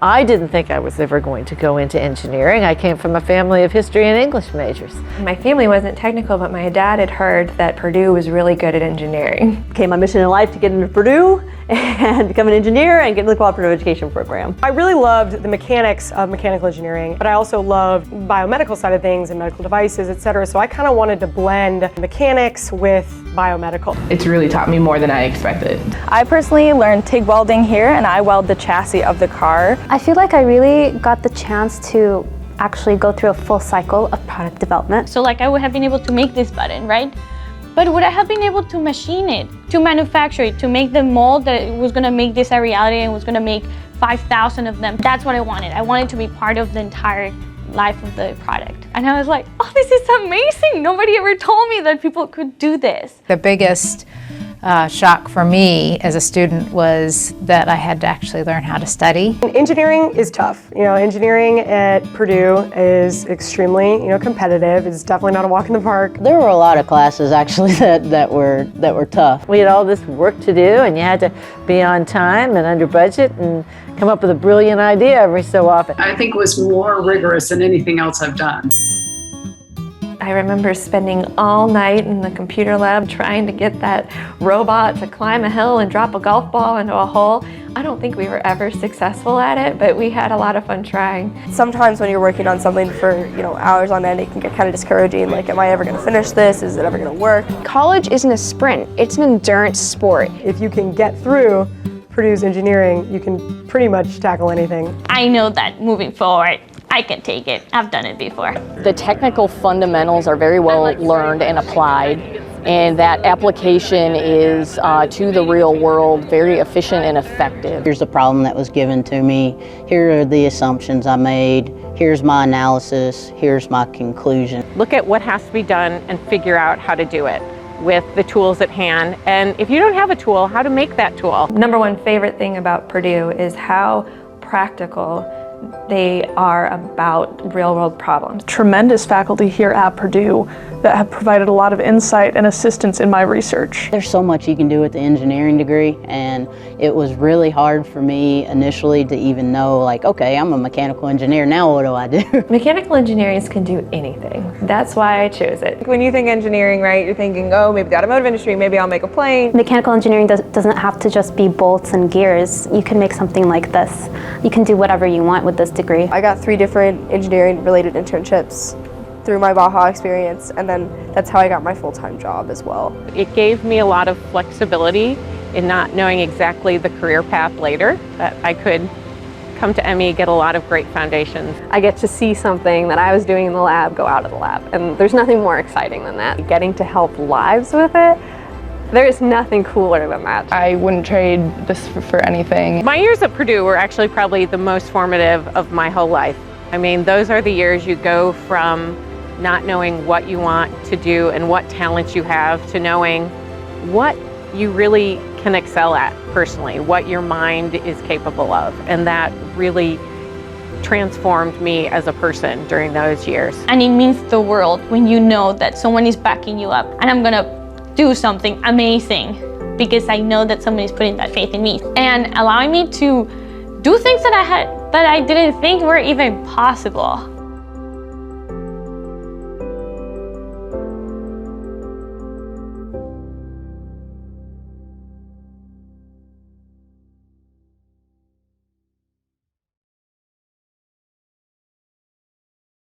I didn't think I was ever going to go into engineering. I came from a family of history and English majors. My family wasn't technical, but my dad had heard that Purdue was really good at engineering. Became my mission in life to get into Purdue and become an engineer and get into the cooperative education program. I really loved the mechanics of mechanical engineering, but I also loved biomedical side of things and medical devices, etc. So I kind of wanted to blend mechanics with biomedical. It's really taught me more than I expected. I personally learned TIG welding here, and I weld the chassis of the car. I feel like I really got the chance to actually go through a full cycle of product development. So like I would have been able to make this button, right? But would I have been able to machine it, to manufacture it, to make the mold that was gonna make this a reality and was gonna make 5,000 of them? That's what I wanted. I wanted to be part of the entire life of the product. And I was like, oh, this is amazing. Nobody ever told me that people could do this. The biggest shock for me as a student was that I had to actually learn how to study. Engineering is tough. Engineering at Purdue is extremely, competitive. It's definitely not a walk in the park. There were a lot of classes actually that were tough. We had all this work to do, and you had to be on time and under budget and come up with a brilliant idea every so often. I think it was more rigorous than anything else I've done. I remember spending all night in the computer lab trying to get that robot to climb a hill and drop a golf ball into a hole. I don't think we were ever successful at it, but we had a lot of fun trying. Sometimes when you're working on something for hours on end, it can get kind of discouraging. Like, am I ever going to finish this? Is it ever going to work? College isn't a sprint, it's an endurance sport. If you can get through Purdue's engineering, you can pretty much tackle anything. I know that moving forward, I can take it. I've done it before. The technical fundamentals are very well learned and applied, and that application is to the real world very efficient and effective. Here's the problem that was given to me. Here are the assumptions I made. Here's my analysis. Here's my conclusion. Look at what has to be done and figure out how to do it with the tools at hand. And if you don't have a tool, how to make that tool. Number one favorite thing about Purdue is how practical they are about real-world problems. Tremendous faculty here at Purdue that have provided a lot of insight and assistance in my research. There's so much you can do with the engineering degree, and it was really hard for me initially to even know, like, okay, I'm a mechanical engineer, now what do I do? Mechanical engineers can do anything. That's why I chose it. When you think engineering, right, you're thinking, oh, maybe the automotive industry, maybe I'll make a plane. Mechanical engineering doesn't have to just be bolts and gears. You can make something like this. You can do whatever you want with this degree. I got 3 different engineering-related internships through my Baja experience, and then that's how I got my full-time job as well. It gave me a lot of flexibility in not knowing exactly the career path later, that I could come to ME, get a lot of great foundations. I get to see something that I was doing in the lab go out of the lab, and there's nothing more exciting than that. Getting to help lives with it, there's nothing cooler than that. I wouldn't trade this for anything. My years at Purdue were actually probably the most formative of my whole life. I mean, those are the years you go from not knowing what you want to do and what talents you have to knowing what you really can excel at personally, what your mind is capable of. And that really transformed me as a person during those years. And it means the world when you know that someone is backing you up and I'm gonna do something amazing because I know that someone is putting that faith in me and allowing me to do things that I didn't think were even possible.